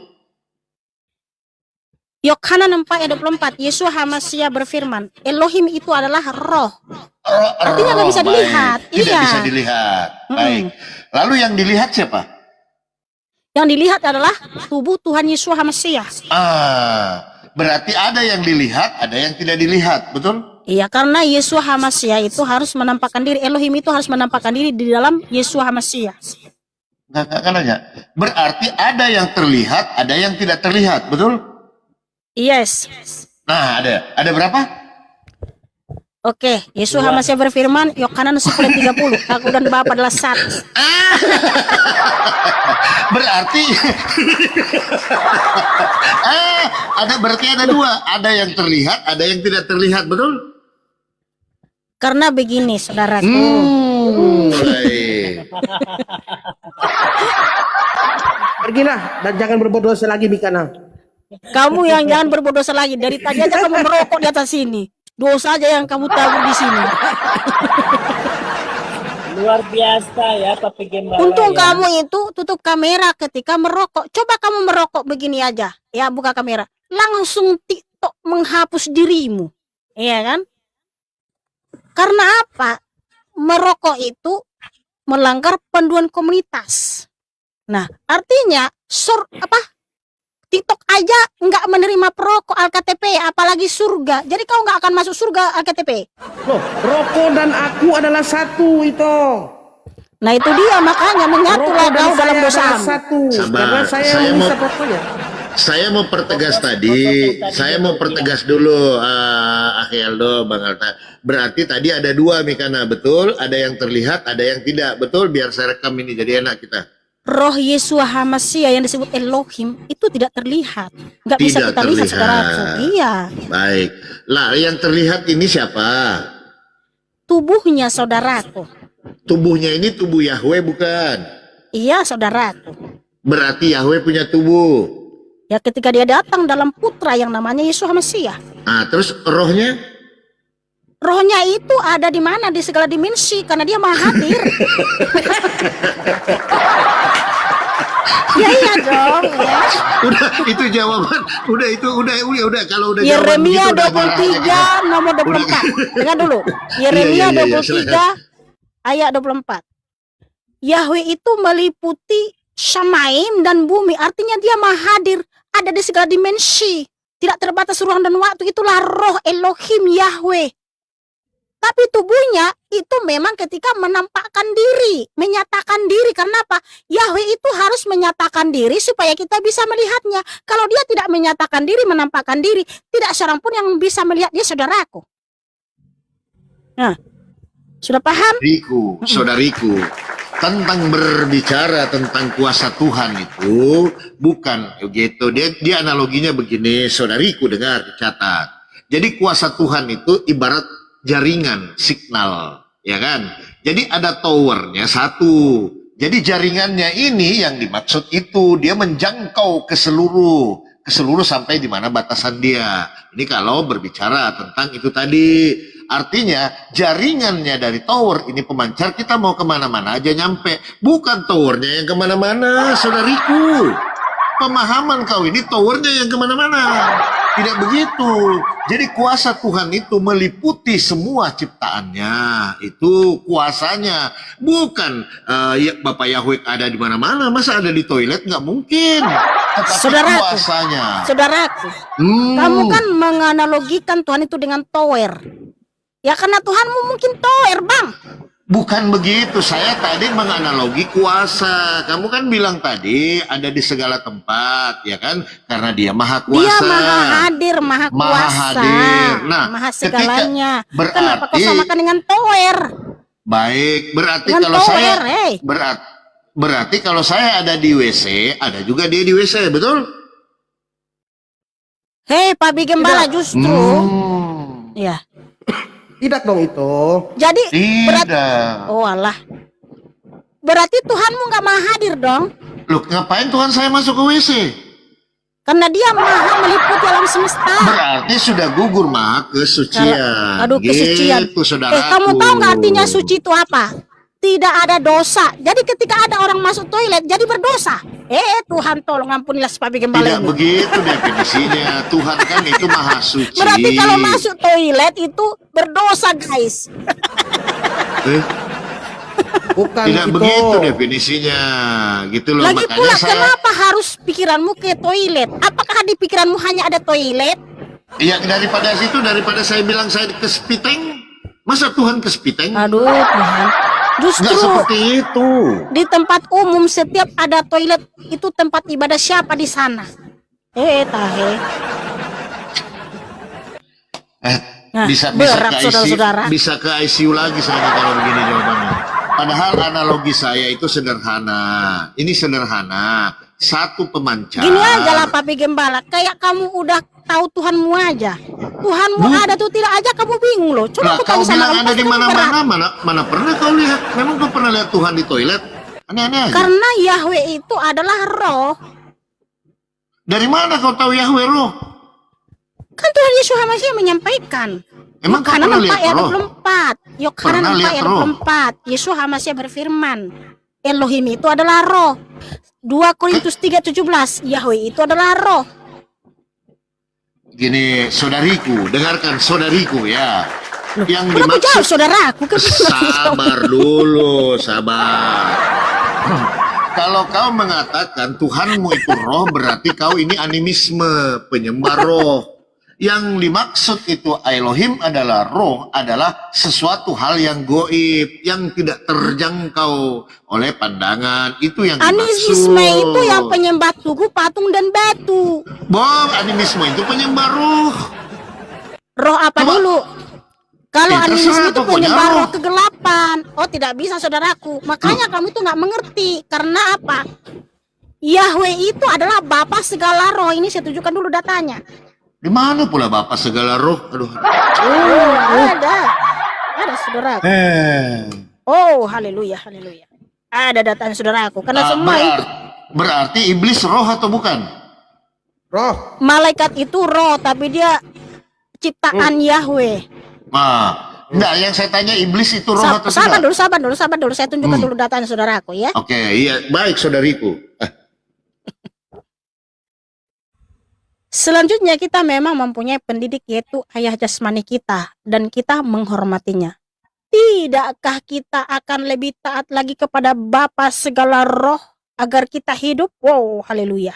Yohanan 4:24, Yeshua HaMashiach berfirman, Elohim itu adalah roh. Artinya nggak bisa Baik. dilihat. Tidak Iya. bisa dilihat. Baik. Lalu yang dilihat siapa? Yang dilihat adalah tubuh Tuhan Yeshua HaMashiach. Berarti ada yang dilihat, ada yang tidak dilihat, betul? Iya, karena Yeshua HaMashiach itu harus menampakkan diri, Elohim itu harus menampakkan diri di dalam Yeshua HaMashiach. Nggak nanya. Berarti ada yang terlihat, ada yang tidak terlihat, betul? Yes. Nah, ada berapa? Oke, Yeshua HaMashiach berfirman, Yohanan 10:30, aku dan Bapa adalah satu. Berarti berarti ada dua, ada yang terlihat, ada yang tidak terlihat, betul? Karena begini, saudaraku. Baik. Pergilah dan jangan berbuat dosa lagi, Mikana. Kamu yang jangan berbuat dosa lagi. Dari tadi aja kamu merokok di atas sini. Dosa aja yang kamu tanggung di sini. Luar biasa ya Papi Gembala. Untung ya. kamu itu tutup kamera ketika merokok. Coba kamu merokok begini aja. Ya, buka kamera. Langsung TikTok menghapus dirimu. Iya kan? Karena apa? Merokok itu melanggar panduan komunitas. Nah, artinya TikTok aja nggak menerima perokok Alkitab, apalagi surga. Jadi kau nggak akan masuk surga Alkitab. Loh, rokok dan aku adalah satu itu. Nah itu dia, makanya menyatulah Rokok dan kau dalam saya adalah dosamu. satu. Sabar, Karena saya saya mau- menghisap rokoknya. Saya mau pertegas tadi, saya mau pertegas dulu, Akhi Aldo, Bang Alta. Berarti tadi ada dua, Mikana, betul? Ada yang terlihat, ada yang tidak, betul? Biar saya rekam ini jadi enak kita. Roh Yeshua HaMashiach yang disebut Elohim itu tidak terlihat, nggak bisa Tidak kita lihat, terlihat. saudaraku. Iya, Baik. Lah, yang terlihat ini siapa? tubuhnya, saudaraku. Tubuhnya ini tubuh Yahweh bukan? Iya, saudaraku. Berarti Yahweh punya tubuh. Ya ketika dia datang dalam putra yang namanya Yeshua HaMashiach. Nah, terus rohnya? Rohnya itu ada di mana? Di segala dimensi, karena dia maha hadir. Ya iya dong, ya. Udah, itu jawaban. Udah kalau udah jawaban Yeremia begitu, udah marah aja 23 kita. nomor 24. Dengar dulu. Yeremia Iya, 23 silakan. ayat 24. Yahweh itu meliputi Syamaim dan bumi, artinya dia maha hadir, ada di segala dimensi, tidak terbatas ruang dan waktu. Itulah roh Elohim Yahweh. Tapi tubuhnya itu memang ketika menampakkan diri, menyatakan diri. Karena apa? Yahweh itu harus menyatakan diri supaya kita bisa melihatnya. Kalau dia tidak menyatakan diri, menampakkan diri, tidak seorang pun yang bisa melihat dia, saudaraku. Nah, sudah paham? Saudariku, tentang berbicara tentang kuasa Tuhan itu bukan gitu. Dia analoginya begini, saudariku, dengar, dicatat. Jadi kuasa Tuhan itu ibarat jaringan signal, ya kan? Jadi ada towernya satu. Jadi jaringannya ini yang dimaksud itu dia menjangkau ke seluruh sampai di mana batasan dia. Ini kalau berbicara tentang itu tadi. Artinya jaringannya dari tower ini pemancar, kita mau kemana-mana aja nyampe. Bukan towernya yang kemana-mana, saudariku. Pemahaman kau ini towernya yang kemana-mana. Tidak begitu. Jadi kuasa Tuhan itu meliputi semua ciptaannya. Itu kuasanya. Bukan ya, Bapak Yahweh ada di mana-mana. Masa ada di toilet? Nggak mungkin. Tetapi Saudaraku, kuasanya. saudaraku, kamu kan menganalogikan Tuhan itu dengan tower. Ya karena Tuhanmu mungkin tower, Bang. Bukan begitu, saya tadi menganalogi kuasa. Kamu kan bilang tadi ada di segala tempat, ya kan? Karena dia maha kuasa. Dia maha hadir, maha kuasa, hadir. Nah, maha segalanya. berarti, Kenapa kau samakan dengan tower? Baik, berarti Dengan kalau tower, saya hey. berarti kalau saya ada di WC, ada juga dia di WC, betul? Hei, Pak Gembala, justru ya. Tidak dong itu. Jadi berarti, Tidak. oh alah, berarti Tuhanmu nggak maha hadir dong? Loh, ngapain Tuhan saya masuk ke WC? Karena dia maha meliputi alam semesta. Berarti sudah gugur maha kesucian. Aduh, kesucian. Gitu, saudaraku. Kamu tahu nggak artinya suci itu apa? Tidak ada dosa. Jadi ketika ada orang masuk toilet, jadi berdosa. Tuhan tolong ampunilah si Pak Gembala Tidak ini. begitu definisinya. Tuhan kan itu maha suci. Berarti kalau masuk toilet itu berdosa, guys. Bukan Tidak itu. begitu definisinya. Gitu loh. Lagi Makanya pula, saya kenapa harus pikiranmu ke toilet? Apakah di pikiranmu hanya ada toilet? ya daripada saya bilang saya ke spiteng. Masa Tuhan ke spiteng? Aduh, Tuhan. Justru Nggak seperti itu. di tempat umum setiap ada toilet itu tempat ibadah siapa di sana? Tahe. Nah, Bisa berat, ke ICU, saudara-saudara. bisa ke ICU lagi saya kalau begini jawabannya. Padahal analogi saya itu sederhana. Ini sederhana. Satu pemancar. Gini aja lah Pak Gembala, kayak kamu udah tahu Tuhanmu aja. Tuhanmu ada tuh tidak aja kamu bingung loh. Coba Lah, aku kau tanya sama bilang kamu, ada pasti di kamu berat. mana-mana, mana pernah kau lihat? Memang kau pernah lihat Tuhan di toilet? Aneh-aneh aja. Karena Yahweh itu adalah roh. Dari mana kau tahu Yahweh roh? Kan Tuhan Yesus HaMashiach menyampaikan. Emang kau Yohanan pernah 4 lihat ayat roh? 24. Yohanan Pernah 4 lihat ayat roh? 24. Yesus HaMashiach berfirman, Elohim itu adalah roh. 2 Korintus 3:17, Yahweh itu adalah roh. Gini, saudariku, dengarkan saudariku ya. Yang Kenapa jauh dimaksud saudaraku? Kan sabar dulu, sabar. Kalau kau mengatakan Tuhanmu itu roh, berarti kau ini animisme, penyembah roh. Yang dimaksud itu Elohim adalah roh, adalah sesuatu hal yang goib, yang tidak terjangkau oleh pandangan. Itu yang dimaksud. Animisme itu yang penyembah tugu, patung dan batu. Animisme itu penyembah roh. Roh apa Coba. dulu? Kalau Terserah, animisme itu pokoknya penyembah roh. roh kegelapan. Oh, tidak bisa saudaraku. Makanya kamu itu nggak mengerti. Karena apa? Yahweh itu adalah Bapa segala roh. Ini saya tunjukkan dulu datanya. Di mana pula Bapak segala roh? Aduh. Ada saudaraku. Oh, haleluya, haleluya. Ada datanya saudaraku. Karena semua itu Berarti iblis roh atau bukan? Roh. malaikat itu roh, tapi dia ciptaan Yahweh. Enggak, yang saya tanya iblis itu roh atau Sabar tidak? dulu. Saya tunjukkan dulu datanya saudaraku ya. Oke, iya, baik saudariku. Selanjutnya kita memang mempunyai pendidik yaitu ayah jasmani kita dan kita menghormatinya. Tidakkah kita akan lebih taat lagi kepada Bapa segala roh agar kita hidup. Wow, haleluya.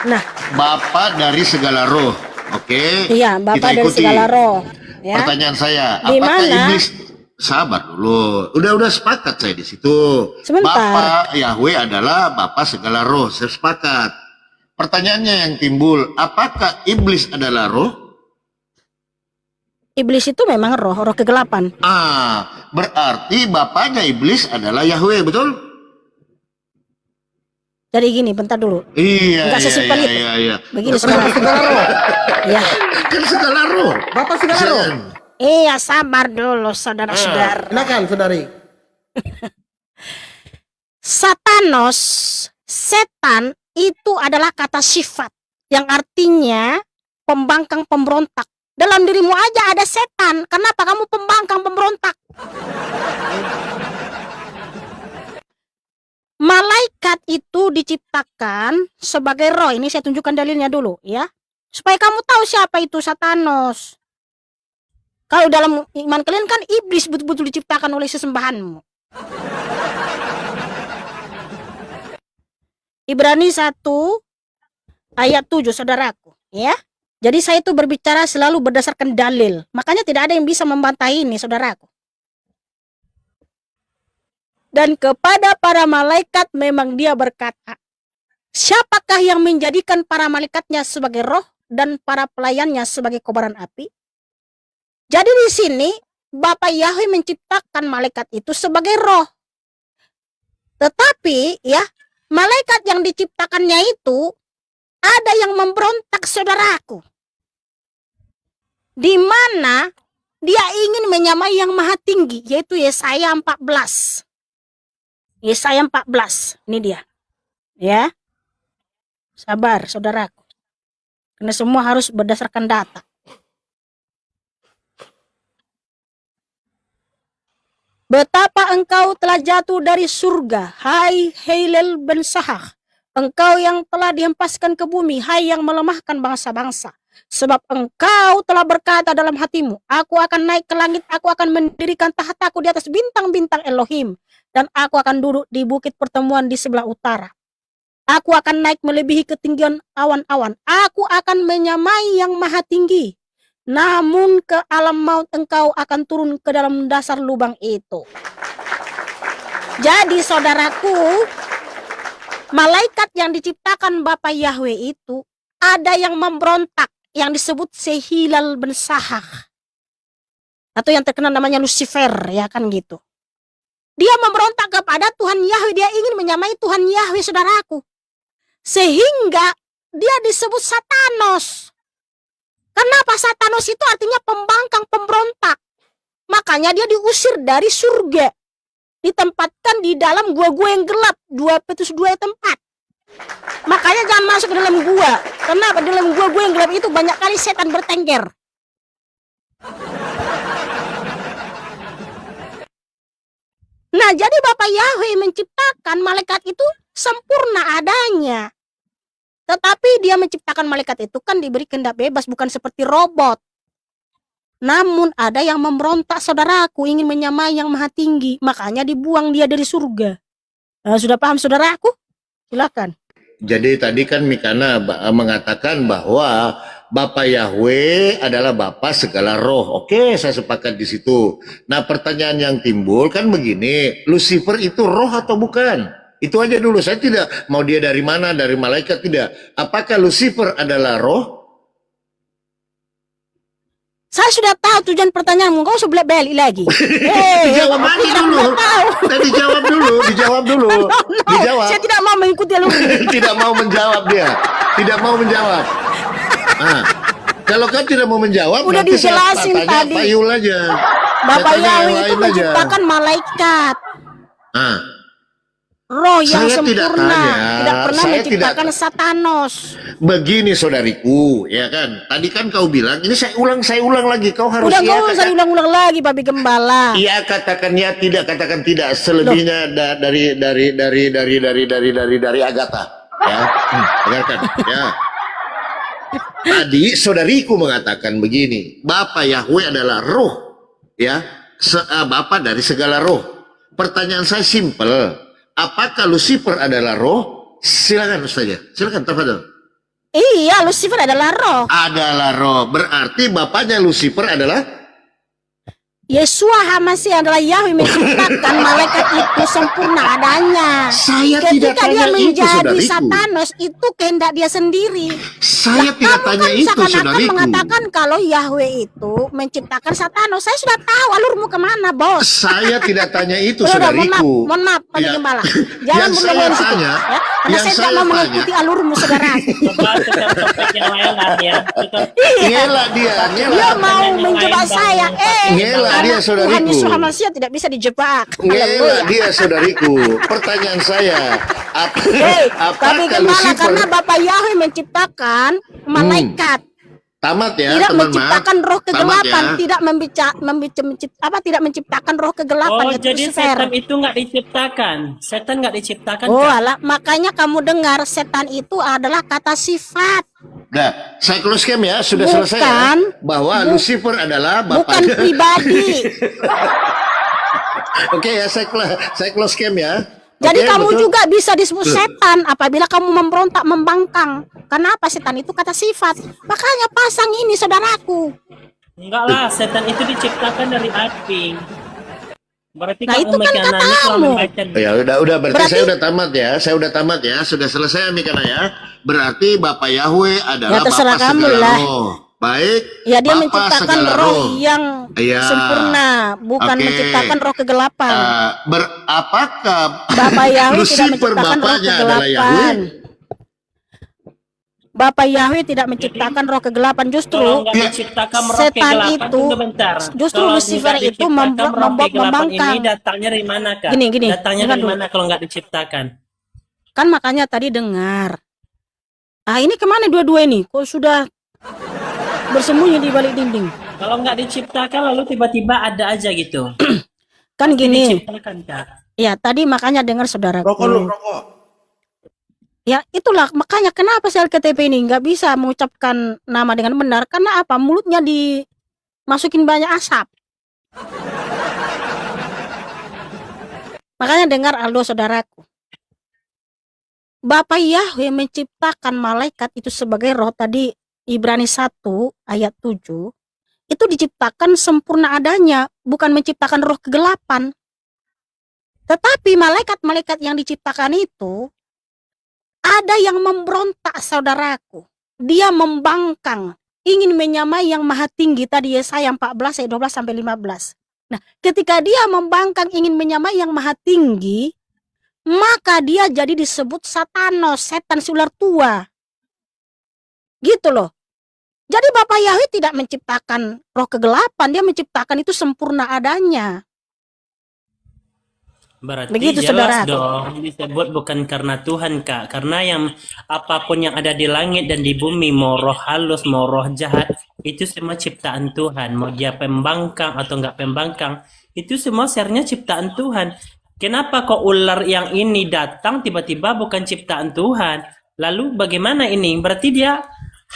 Nah, Bapa dari segala roh. Oke. iya, Kita Bapa dari ikuti. segala roh. Ya. Pertanyaan saya, Di apakah mana? iblis, sabar dulu. Udah sepakat saya di situ. Sebentar. Bapa Yahweh adalah Bapa segala roh. Saya sepakat. Pertanyaannya yang timbul, apakah iblis adalah roh? Iblis itu memang roh kegelapan. Berarti bapaknya iblis adalah Yahweh, betul? Jadi gini, bentar dulu. Iya, Enggak sesimpel itu. iya. Begini saudara. Segala roh. Ya. Kan segala roh. Bapak segala roh. Iya, sabar dulu saudara-saudara. Silakan, saudari. Satanos, setan itu adalah kata sifat yang artinya pembangkang pemberontak. Dalam dirimu aja ada setan. Kenapa kamu pembangkang pemberontak? Malaikat itu diciptakan sebagai roh. Ini saya tunjukkan dalilnya dulu ya. Supaya kamu tahu siapa itu Satanos. Kalau dalam iman kalian kan iblis betul-betul diciptakan oleh sesembahanmu. Ibrani 1 ayat 7 saudaraku ya. Jadi saya itu berbicara selalu berdasarkan dalil. Makanya tidak ada yang bisa membantah ini saudaraku. Dan kepada para malaikat memang dia berkata, siapakah yang menjadikan para malaikatnya sebagai roh dan para pelayannya sebagai kobaran api? Jadi di sini Bapa Yahweh menciptakan malaikat itu sebagai roh. Tetapi ya, malaikat yang diciptakannya itu ada yang memberontak saudaraku. Di mana dia ingin menyamai yang maha tinggi, yaitu Yesaya 14. Yesaya 14, ini dia. Ya. Sabar saudaraku. Karena semua harus berdasarkan data. Betapa engkau telah jatuh dari surga, hai Heilel ben Sahah. Engkau yang telah dihempaskan ke bumi, hai yang melemahkan bangsa-bangsa. Sebab engkau telah berkata dalam hatimu, aku akan naik ke langit, aku akan mendirikan tahtaku di atas bintang-bintang Elohim. Dan aku akan duduk di bukit pertemuan di sebelah utara. Aku akan naik melebihi ketinggian awan-awan. Aku akan menyamai yang maha tinggi. Namun ke alam maut engkau akan turun ke dalam dasar lubang itu. Jadi saudaraku, malaikat yang diciptakan Bapa Yahweh itu ada yang memberontak, yang disebut Sehilal ben Sahah. Atau yang terkenal namanya Lucifer, ya kan gitu. Dia memberontak kepada Tuhan Yahweh, dia ingin menyamai Tuhan Yahweh saudaraku. Sehingga dia disebut Satanos. Kenapa Satanos itu artinya pembangkang pemberontak. Makanya dia diusir dari surga. Ditempatkan di dalam gua-gua yang gelap. 2 Petrus 2 ayat 4. Makanya jangan masuk ke dalam gua. Kenapa? Di dalam gua-gua yang gelap itu banyak kali setan bertengger. Nah, jadi Bapa Yahweh menciptakan malaikat itu sempurna adanya. Tetapi dia menciptakan malaikat itu kan diberi kehendak bebas, bukan seperti robot. Namun ada yang memberontak saudaraku, ingin menyamai yang maha tinggi. Makanya dibuang dia dari surga. Sudah paham saudaraku? Silakan. Jadi tadi kan Mikana mengatakan bahwa Bapa Yahweh adalah Bapa segala roh. Oke, saya sepakat di situ. Nah, pertanyaan yang timbul kan begini, Lucifer itu roh atau bukan? Itu aja dulu. Saya tidak mau dia dari mana, dari malaikat, tidak. Apakah Lucifer adalah roh? Saya sudah tahu tujuan pertanyaanmu, kau sudah balik lagi. Dijawab mana dulu? Dijawab dulu, dijawab dulu. Dijawab. Saya tidak mau mengikuti alur. Tidak mau menjawab dia. Tidak mau menjawab. Nah, kalau kau tidak mau menjawab, udah nanti saya dijelasin tanya tadi. Pak Yul aja. Bapak Saya tanya yang Yahweh itu lain aja. menciptakan malaikat. Nah, Roh yang Saya tidak sempurna. tanya. Tidak pernah Saya menciptakan Satanos. begini saudariku, ya kan? Tadi kan kau bilang, ini saya ulang lagi. Kau harus Udah iya gak usah diulang-ulang lagi, Babi Gembala. iya katakan ya, tidak katakan tidak. Selebihnya dari Agatha. Ya, dengarkan. Ya. Tadi saudariku mengatakan begini, Bapa Yahweh adalah roh, ya, Bapa dari segala roh. Pertanyaan saya simpel, apakah Lucifer adalah roh? Silakan Ustazah, silakan tafadhol. Iya, Lucifer adalah roh. Adalah roh, berarti bapaknya Lucifer adalah Yesua HaMashiach adalah Yahweh menciptakan malaikat itu sempurna adanya. Saya tidak Ketika dia tanya itu, menjadi saudariku. Satanos, itu kehendak dia sendiri. Saya Lah, tidak kamu tanya kan itu, seakan-akan saudariku. mengatakan kalau Yahweh itu menciptakan Satanos. Saya sudah tahu alurmu kemana, bos. Saya tidak tanya itu, Udah, saudariku. mohon maaf, Pak Ya. Gembala. Yang Jangan saya berlomba di situ, tanya, ya. Karena yang saya tidak saya mau tanya- mengikuti alurmu, saudara. Coba tukar topik yang lain lah ya. Ngelak dia, Dia ngelak. mau menjebak saya. Ngelak dia, Tuhan saudariku. Yesus HaMashiach tidak bisa dijebak. Ngelak Haleluya. dia, saudariku. Pertanyaan saya, Hei, tapi apakah Gembala, Lucifer karena Bapak Yahweh menciptakan malaikat, tamat ya, tidak teman menciptakan maaf. roh kegelapan, Tamat ya. tidak menciptakan roh kegelapan, Oh, yaitu jadi Lucifer. setan itu nggak diciptakan. Setan nggak diciptakan. Oh, Kak? alah, makanya kamu dengar setan itu adalah kata sifat, Nah, saya close game ya, sudah Bukan. selesai ya. Bahwa Lucifer adalah bukan bapaknya. pribadi. Oke ya, saya close game ya. Jadi Oke, kamu betul. juga bisa disebut setan apabila kamu memberontak, membangkang. Kenapa setan itu kata sifat? Makanya pasang ini, saudaraku. Enggak lah, setan itu diciptakan dari api. Berarti Nah, kalau itu kan Mekana ini katamu. kalau membaca Ya udah berarti Berarti- saya udah tamat ya. Saya udah tamat ya. Sudah selesai Mikana ya. Berarti Bapak Yahweh adalah Ya, terserah Bapak kamu segala lah. roh. Baik. Ya, dia Bapa menciptakan segala roh yang Iya. sempurna, bukan Oke. menciptakan roh kegelapan. Apakah Bapak Yahweh tidak Lucifer menciptakan roh bapaknya adalah kegelapan. Yahweh? Bapak Yahweh tidak menciptakan roh kegelapan, kalau justru nggak Ya, diciptakan roh setan kegelapan, itu- tunggu bentar. justru Kalau Lucifer nggak itu diciptakan roh kegelapan membangkang. ini datangnya dari mana, Kak? Gini, Datangnya dengar dari dulu. mana kalau nggak diciptakan? Kan makanya tadi dengar. Ini kemana dua-dua ini? Kok sudah bersembunyi di balik dinding? Kalau nggak diciptakan lalu tiba-tiba ada aja gitu. Kan gini, Diciptakan, Kak. ya tadi makanya dengar saudaraku. Rokok lu, rokok. Ya itulah makanya kenapa sel KTP ini nggak bisa mengucapkan nama dengan benar, karena apa? Mulutnya dimasukin banyak asap. Makanya dengar Aldo, saudaraku. Bapak Yahweh menciptakan malaikat itu sebagai roh, tadi Ibrani 1 ayat 7. Itu diciptakan sempurna adanya, bukan menciptakan roh kegelapan. Tetapi malaikat-malaikat yang diciptakan itu ada yang memberontak, saudaraku. Dia membangkang, ingin menyamai yang maha tinggi. Tadi Yesaya 14 ayat 12 sampai 15. Nah, ketika dia membangkang ingin menyamai yang maha tinggi, maka dia jadi disebut Satanos, setan si ular tua. Gitu loh. Jadi Bapak Yahweh tidak menciptakan roh kegelapan, dia menciptakan itu sempurna adanya. Berarti Begitu, jelas saudaraku. dong disebut bukan karena Tuhan, Kak. Karena yang apapun yang ada di langit dan di bumi, mau roh halus, mau roh jahat, itu semua ciptaan Tuhan. Mau dia pembangkang atau enggak pembangkang, itu semua sernya ciptaan Tuhan. Kenapa kok ular yang ini datang tiba-tiba bukan ciptaan Tuhan? Lalu bagaimana ini? Berarti dia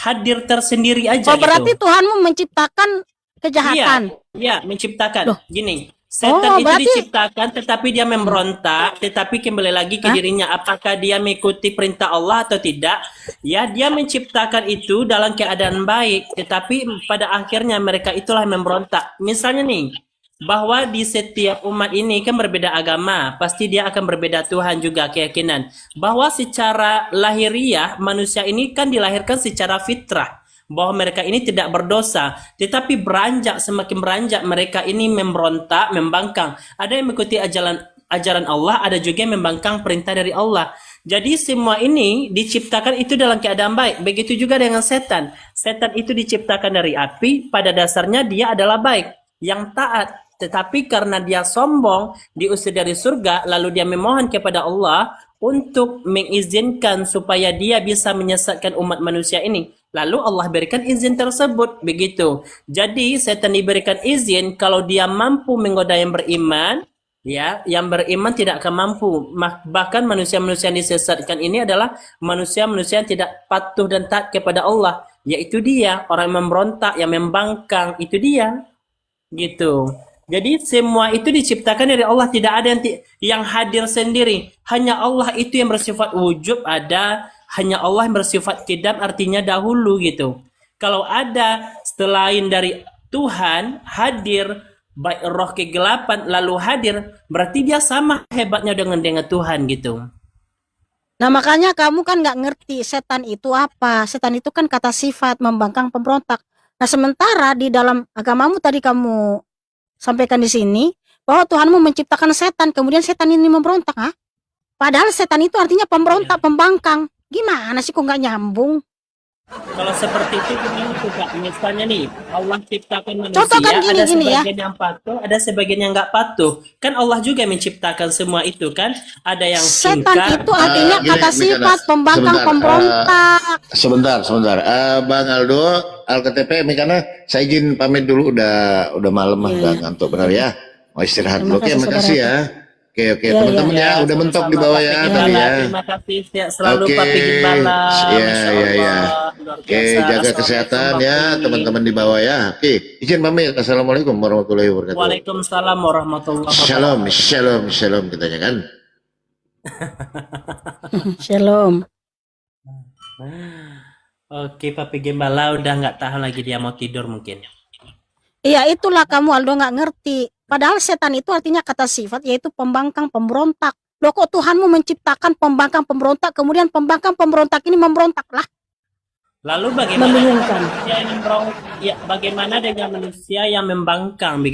hadir tersendiri aja Oh, berarti gitu. Tuhanmu menciptakan kejahatan. Iya, menciptakan. Loh. Gini, setan Oh, itu berarti- diciptakan tetapi dia memberontak, tetapi kembali lagi ke Hah? dirinya apakah dia mengikuti perintah Allah atau tidak. Ya, dia menciptakan itu dalam keadaan baik, tetapi pada akhirnya mereka itulah yang memberontak. Misalnya nih, bahwa di setiap umat ini kan berbeda agama, pasti dia akan berbeda Tuhan juga keyakinan. Bahwa secara lahiriah manusia ini kan dilahirkan secara fitrah, bahwa mereka ini tidak berdosa, tetapi beranjak semakin beranjak mereka ini memberontak, membangkang. Ada yang mengikuti ajaran Allah, ada juga yang membangkang perintah dari Allah. Jadi semua ini diciptakan itu dalam keadaan baik. Begitu juga dengan setan. Setan itu diciptakan dari api, pada dasarnya dia adalah baik, yang taat. Tetapi karena dia sombong, diusir dari surga, lalu dia memohon kepada Allah untuk mengizinkan supaya dia bisa menyesatkan umat manusia ini. Lalu Allah berikan izin tersebut, begitu. Jadi setan diberikan izin kalau dia mampu menggoda yang beriman, ya, yang beriman tidak akan mampu. Bahkan manusia-manusia yang disesatkan ini adalah manusia-manusia yang tidak patuh dan taat kepada Allah, yaitu dia orang yang memberontak, yang membangkang, itu dia. Gitu. Jadi semua itu diciptakan dari Allah, tidak ada yang hadir sendiri. Hanya Allah itu yang bersifat wujud ada, hanya Allah yang bersifat qidam artinya dahulu gitu. Kalau ada selain dari Tuhan hadir, baik roh kegelapan lalu hadir, berarti dia sama hebatnya dengan Tuhan gitu. Nah makanya kamu kan nggak ngerti setan itu apa. Setan itu kan kata sifat, membangkang, pemberontak. Nah sementara di dalam agamamu tadi kamu sampaikan di sini bahwa Tuhanmu menciptakan setan, kemudian setan ini memberontak, ha? Padahal setan itu artinya pemberontak, pembangkang. Gimana sih kok nggak nyambung? Kalau seperti itu gimana tuh Kak? Misalnya nih, Allah ciptakan manusia, Contohkan gini, ada gini ya. sebagian yang patuh, ada sebagian yang nggak patuh. Kan Allah juga menciptakan semua itu kan? Ada yang Setan ingkar, itu artinya gini, kata Mikanas. sifat, pembangkang, Sebentar, pemberontak. Sebentar. Bang Aldo, Alktp, Mikana, saya izin pamit dulu, udah malam, Iya, udah iya. ngantuk benar ya. Mau istirahat Terima dulu. Oke, kasih, makasih ya. Oke, Iya, teman-teman iya. ya, udah mentok di bawah ya Papi tadi Gembala, ya. terima kasih sehat selalu Oke, Papi Gembala. iya, Masya iya, iya. Allah, luar Oke, biasa. jaga Assalamualaikum, kesehatan ya Papi. teman-teman di bawah ya. Oke, izin pamit. Assalamualaikum warahmatullahi wabarakatuh. Waalaikumsalam warahmatullahi Shalom, wabarakatuh. shalom katanya kan. Shalom. Oke, Papi Gembala udah nggak tahan lagi, dia mau tidur mungkin. Iya itulah kamu Aldo nggak ngerti. Padahal setan itu artinya kata sifat yaitu pembangkang, pemberontak. Loh kok Tuhanmu menciptakan pembangkang, pemberontak, kemudian pembangkang, pemberontak ini memberontak lah. Lalu bagaimana Membingungkan. bagaimana dengan manusia yang membangkang begitu?